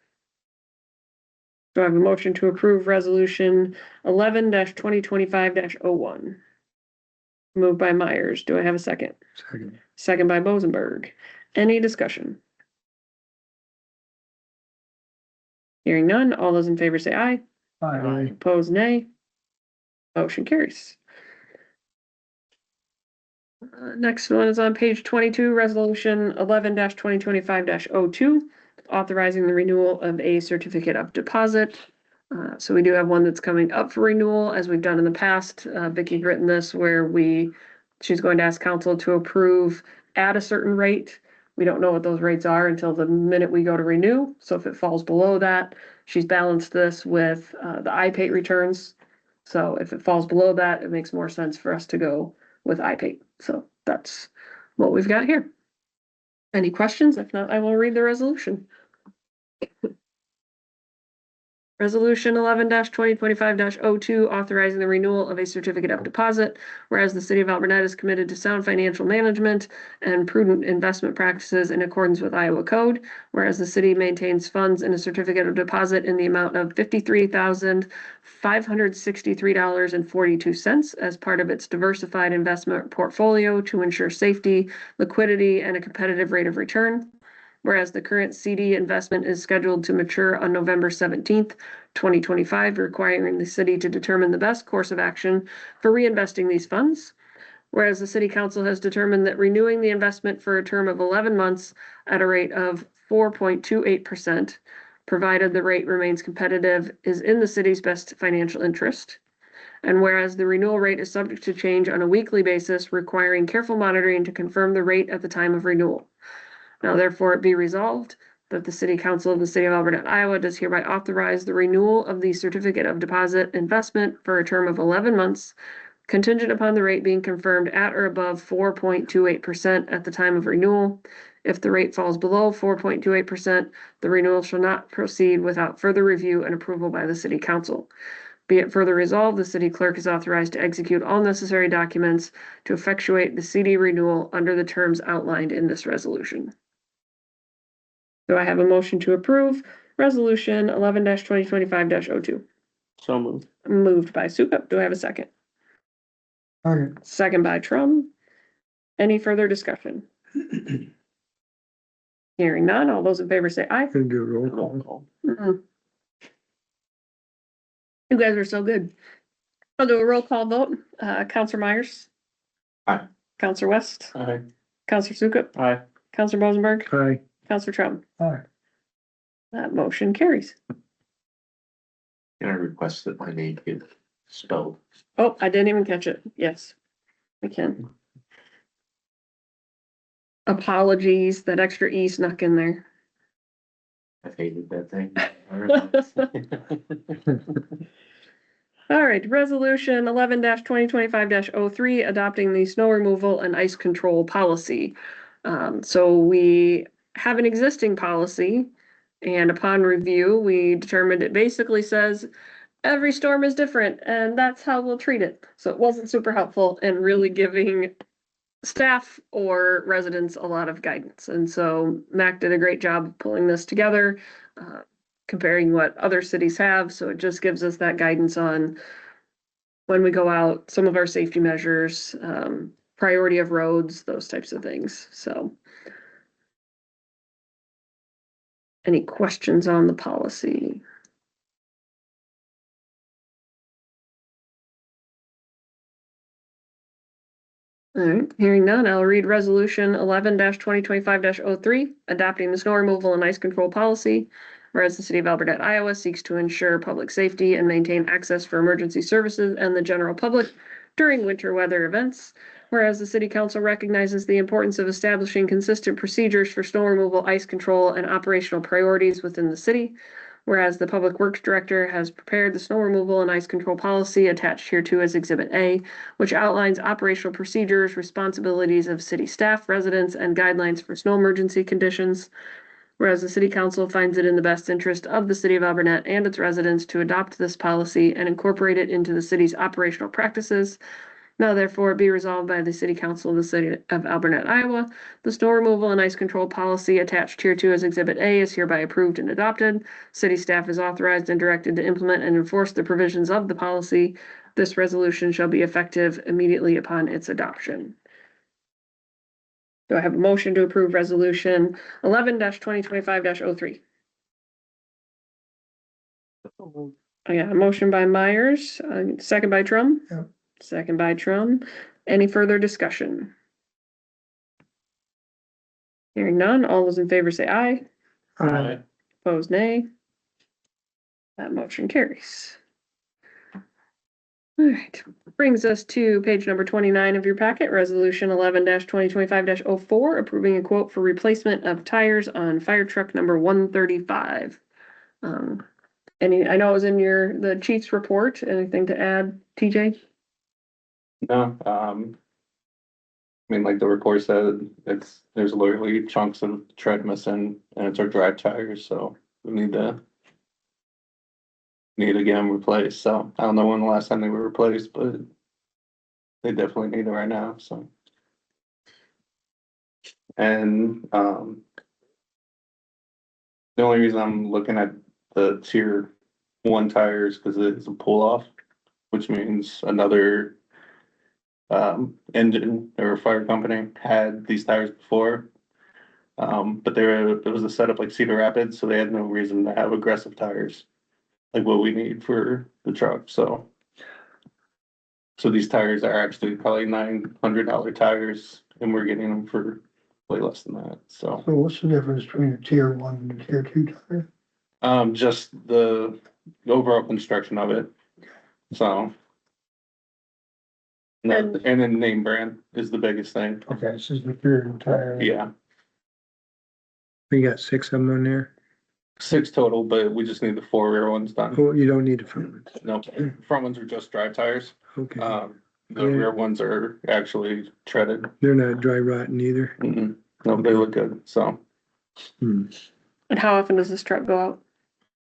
Do I have a motion to approve resolution 11-2025-01? Moved by Myers. Do I have a second? Second. Second by Bosenberg. Any discussion? Hearing none, all those in favor say aye. Aye. Opposed, nay. Motion carries. Next one is on page 22, resolution 11-2025-02, authorizing the renewal of a certificate of deposit. So we do have one that's coming up for renewal, as we've done in the past. Vicky's written this where she's going to ask council to approve at a certain rate. We don't know what those rates are until the minute we go to renew. So if it falls below that, she's balanced this with the iPay returns. So if it falls below that, it makes more sense for us to go with iPay. So that's what we've got here. Any questions? If not, I will read the resolution. Resolution 11-2025-02, authorizing the renewal of a certificate of deposit, whereas the city of Alburnett is committed to sound financial management and prudent investment practices in accordance with Iowa code, whereas the city maintains funds in a certificate of deposit in the amount of $53,563.42 as part of its diversified investment portfolio to ensure safety, liquidity, and a competitive rate of return. Whereas the current CD investment is scheduled to mature on November 17th, 2025, requiring the city to determine the best course of action for reinvesting these funds. Whereas the city council has determined that renewing the investment for a term of 11 months at a rate of 4.28%, provided the rate remains competitive, is in the city's best financial interest. And whereas the renewal rate is subject to change on a weekly basis, requiring careful monitoring to confirm the rate at the time of renewal. Now therefore it be resolved that the City Council of the City of Alburnett, Iowa does hereby authorize the renewal of the certificate of deposit investment for a term of 11 months, contingent upon the rate being confirmed at or above 4.28% at the time of renewal. If the rate falls below 4.28%, the renewal shall not proceed without further review and approval by the City Council. Be it further resolved, the city clerk is authorized to execute all necessary documents to effectuate the CD renewal under the terms outlined in this resolution. Do I have a motion to approve resolution 11-2025-02? So moved. Moved by Sukup. Do I have a second? Aye. Second by Trum. Any further discussion? Hearing none, all those in favor say aye. Gonna do a roll Roll call. call. You guys are so good. I'll do a roll call vote. Counselor Myers. Aye. Counselor West. Aye. Counselor Sukup. Aye. Counselor Rosenberg. Aye. Counselor Trum. Aye. That motion carries. Can I request that my name get spelled? Oh, I didn't even catch it. Yes, we can. Apologies, that extra E snuck in there. I hated that thing. All right, resolution 11-2025-03, adopting the snow removal and ice control policy. So we have an existing policy, and upon review, we determined it basically says every storm is different, and that's how we'll treat it. So it wasn't super helpful in really giving staff or residents a lot of guidance. And so Mac did a great job of pulling this together, comparing what other cities have. So it just gives us that guidance on when we go out, some of our safety measures, priority of roads, those types of things. So any questions on the policy? All right, hearing none, I'll read resolution 11-2025-03, adopting the snow removal and ice control policy. Whereas the city of Alburnett, Iowa seeks to ensure public safety and maintain access for emergency services and the general public during winter weather events. Whereas the city council recognizes the importance of establishing consistent procedures for snow removal, ice control, and operational priorities within the city. Whereas the Public Works Director has prepared the snow removal and ice control policy attached hereto as Exhibit A, which outlines operational procedures, responsibilities of city staff, residents, and guidelines for snow emergency conditions. Whereas the City Council finds it in the best interest of the City of Alburnett and its residents to adopt this policy and incorporate it into the city's operational practices. Now therefore be resolved by the City Council of the City of Alburnett, Iowa. The snow removal and ice control policy attached hereto as Exhibit A is hereby approved and adopted. City staff is authorized and directed to implement and enforce the provisions of the policy. This resolution shall be effective immediately upon its adoption. Do I have a motion to approve resolution 11-2025-03? Yeah, a motion by Myers, second by Trum. Yep. Second by Trum. Any further discussion? Hearing none, all those in favor say aye. Aye. Opposed, nay. That motion carries. All right, brings us to page number 29 of your packet, resolution 11-2025-04, approving a quote for replacement of tires on fire truck number 135. I know it was in the chief's report. Anything to add, TJ? No, I mean, like the report said, there's literally chunks of tread missing and it's our drive tires, so we need to get them replaced, so I don't know when the last time they were replaced, but they definitely need it right now, so. And, the only reason I'm looking at the tier 1 tires, cause it's a pull off, which means another engine or fire company had these tires before. But it was a setup like Cedar Rapids, so they had no reason to have aggressive tires like what we need for the truck, so. So these tires are actually probably $900 tires and we're getting them for way less than that, so. So what's the difference between a tier 1 and a tier 2 tire? Just the overall construction of it, so. And- And then name brand is the biggest thing, Okay, this is the tier tire. yeah. We got 6 of them on there. 6 total, but we just need the 4 rear ones done. Oh, you don't need the front ones. No, front ones are just drive tires. Okay, The rear ones are actually treaded. they're not dry rotten either. No, they look good, so. Hmm. And how often does this truck go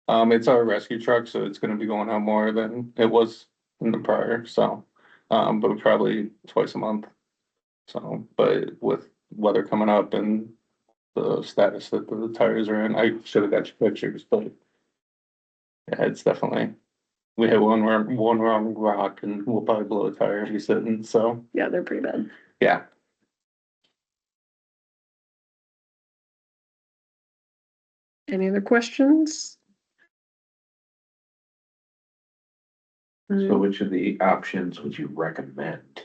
out? It's our rescue truck, so it's gonna be going out more than it was in the prior, so. But probably twice a month. So, but with weather coming up and the status that the tires are in, I should have got you pictures, but. Yeah, it's definitely, we hit one wrong rock and we'll probably blow a tire if you're sitting, so, Yeah, they're pretty bad. yeah. Any other questions? So which of the options would you recommend?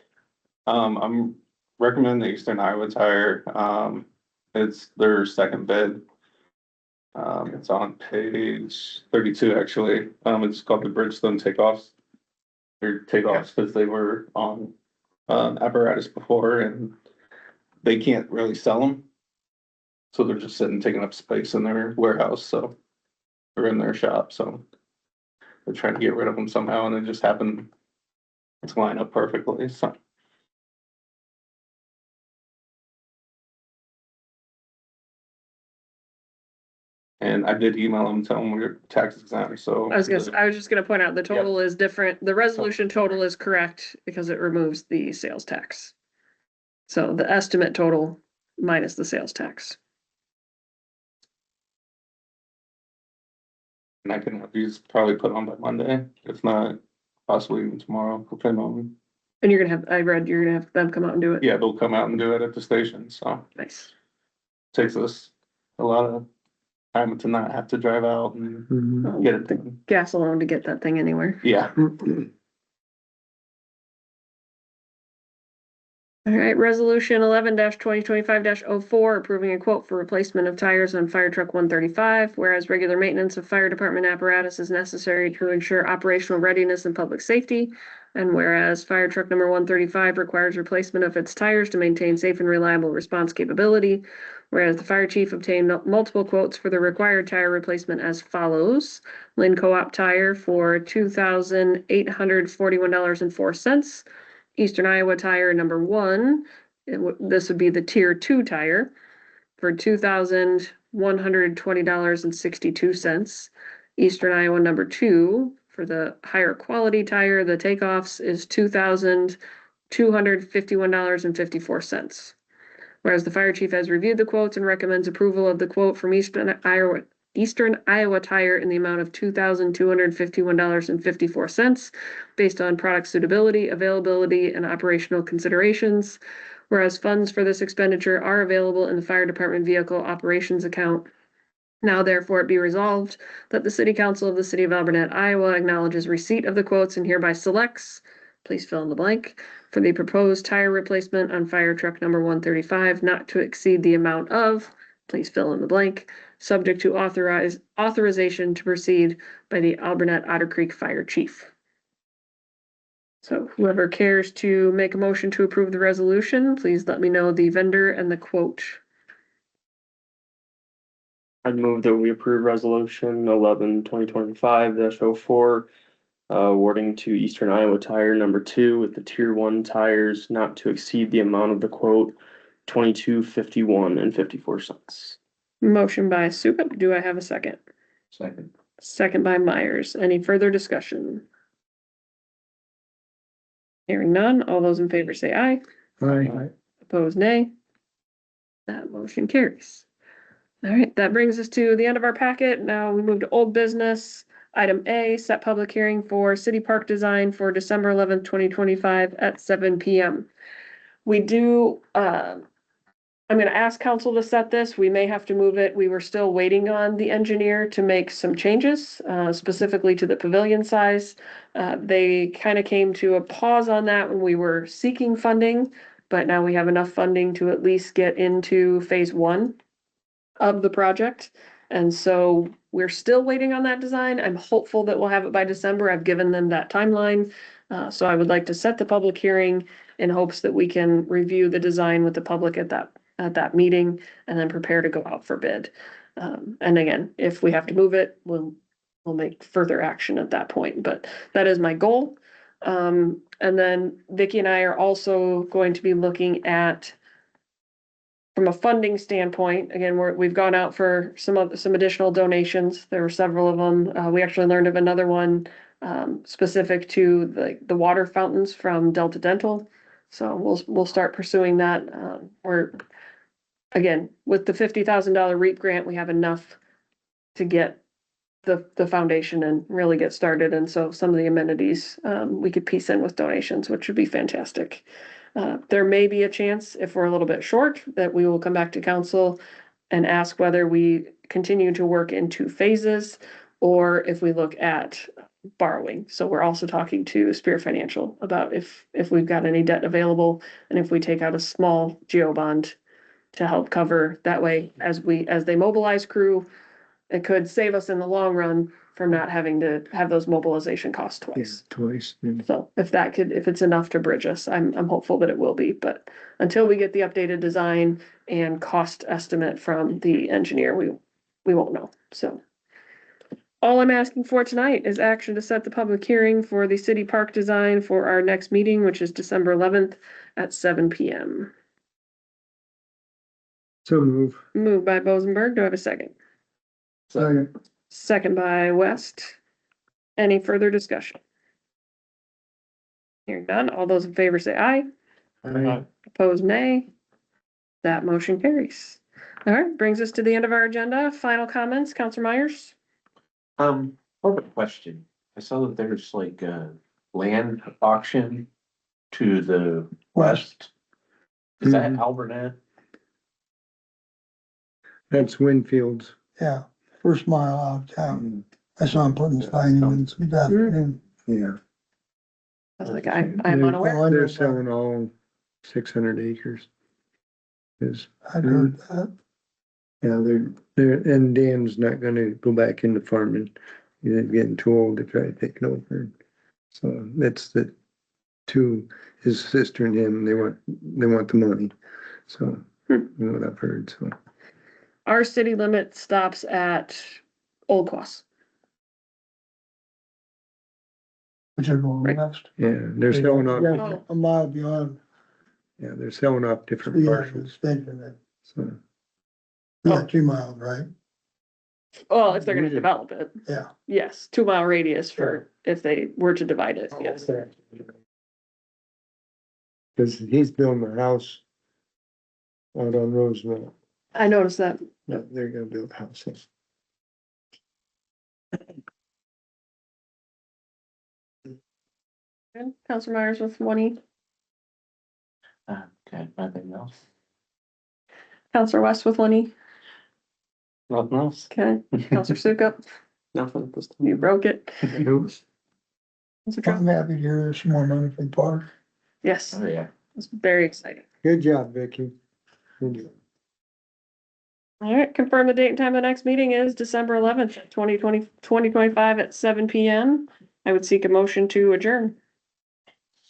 I'm recommending the Eastern Iowa tire, it's their second bid. It's on page 32, actually, it's called the Bridgestone takeoffs. They're takeoffs because they were on, apparatus before and they can't really sell them. So they're just sitting, taking up space in their warehouse, so, or in their shop, so. They're trying to get rid of them somehow and it just happened to line up perfectly, so. And I did email them, tell them we're tax exempt, so. I was just gonna point out the total is different. The resolution total is correct because it removes the sales tax. So the estimate total minus the sales tax. And I can have these probably put on by Monday, if not, possibly even tomorrow, depending on, And you're gonna have them come out and do it. yeah, they'll come out and do it at the station, so. Nice. Takes us a lot of time to not have to drive out and Mhm. get it done. Gas alone to get that thing anywhere. Yeah, All right, resolution 11-2025-04, approving a quote for replacement of tires on fire truck 135. Whereas regular maintenance of fire department apparatus is necessary to ensure operational readiness and public safety. And whereas fire truck number 135 requires replacement of its tires to maintain safe and reliable response capability. Whereas the fire chief obtained multiple quotes for the required tire replacement as follows. Lynn Co-op tire for $2,841.04. Eastern Iowa tire number 1, this would be the tier 2 tire for $2,120.62. Eastern Iowa number 2 for the higher quality tire, the takeoffs is $2,251.54. Whereas the fire chief has reviewed the quotes and recommends approval of the quote from Eastern Iowa tire in the amount of $2,251.54 based on product suitability, availability, and operational considerations. Whereas funds for this expenditure are available in the fire department vehicle operations account Now therefore it be resolved that the City Council of the City of Alburnett, Iowa acknowledges receipt of the quotes and hereby selects, please fill in the blank, for the proposed tire replacement on fire truck number 135 not to exceed the amount of, please fill in the blank, subject to authorization to proceed by the Alburnett Otter Creek Fire Chief. So whoever cares to make a motion to approve the resolution, please let me know the vendor and the quote. I'd move that we approve resolution 11/2025-04, awarding to Eastern Iowa Tire number 2 with the tier 1 tires not to exceed the amount of the quote $22.51 Motion by Sukup. Do I have a second? Second. Second by Myers. Any further discussion? Hearing none. All those in favor say aye. Aye. Opposed, nay. That motion carries. All right, that brings us to the end of our packet. Now we move to old business. Item A, set public hearing for city park design for December 11th, 2025 at 7 p.m. We do, I'm gonna ask council to set this. We may have to move it. We were still waiting on the engineer to make some changes, specifically to the pavilion size. They kind of came to a pause on that when we were seeking funding, but now we have enough funding to at least get into phase 1 of the project. And so we're still waiting on that design. I'm hopeful that we'll have it by December. I've given them that timeline. So I would like to set the public hearing in hopes that we can review the design with the public at that meeting and then prepare to go out for bid. And again, if we have to move it, we'll make further action at that point, but that is my goal. And then Vicky and I are also going to be looking at, from a funding standpoint, again, we've gone out for some additional donations. There were several of them. We actually learned of another one specific to the water fountains from Delta Dental. So we'll start pursuing that. We're, again, with the $50,000 REAP grant, we have enough to get the foundation and really get started. And so some of the amenities we could piece in with donations, which would be fantastic. There may be a chance, if we're a little bit short, that we will come back to council and ask whether we continue to work in 2 phases or if we look at borrowing. So we're also talking to Spear Financial about if we've got any debt available and if we take out a small geo bond to help cover that way as they mobilize crew. It could save us in the long run from not having to have those mobilization costs twice. Twice. So if it's enough to bridge us, I'm hopeful that it will be, but until we get the updated design and cost estimate from the engineer, we won't know. So all I'm asking for tonight is action to set the public hearing for the city park design for our next meeting, which is December 11th at 7 p.m. So move. Moved by Bosenberg. Do I have a second? Second. Second by West. Any further discussion? Hearing none. All those in favor say aye. Aye. Opposed, nay. That motion carries. All right, brings us to the end of our agenda. Final comments, Counselor Myers? I have a question. I saw that there's like a land auction to the west. Is that Alburnett? That's Winfield's. Yeah, first mile out of town. I saw him putting sign in this afternoon. Yeah. I was like, I'm unaware. They're selling all 600 acres. I'd heard that. Yeah, and Dan's not gonna go back into farming. He's getting too old to try to take it over. So that's the two, his sister and him, they want the money. So, what I've heard, so. Our city limit stops at Old Quas. Which are going Right. west. Yeah, they're selling off, Yeah, a mile beyond. yeah, they're selling off different Yeah, parcels, extension there. so. Yeah, 2 miles, right? Well, if they're gonna develop it, Yeah. yes, 2 mile radius for if they were to divide it, yes. Cause he's building a house out on Roosevelt. I noticed that. No, they're gonna build houses. Counselor Myers with 1E. Okay, nothing else. Counselor West with 1E. Nothing else? Okay, Counselor Sukup, Nothing at this time. you broke it. Oops. Counselor Trump? I'm happy to hear there's some more money for the park. Yes, Oh, yeah. it's very exciting. Good job, Vicky. Good job. All right, confirm the date and time of the next meeting is December 11th, 2025 at 7 PM. I would seek a motion to adjourn.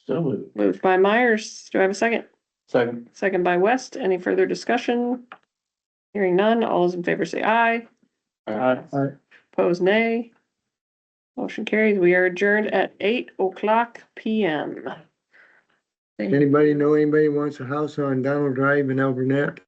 So moved. Moved by Myers. Do I have a second? Second. Second by West. Any further discussion? Hearing none. All those in favor say aye. Opposed, nay. Motion carries. We are adjourned at 8:00 PM. Anybody know anybody wants a house on Donald Drive in Alburnett?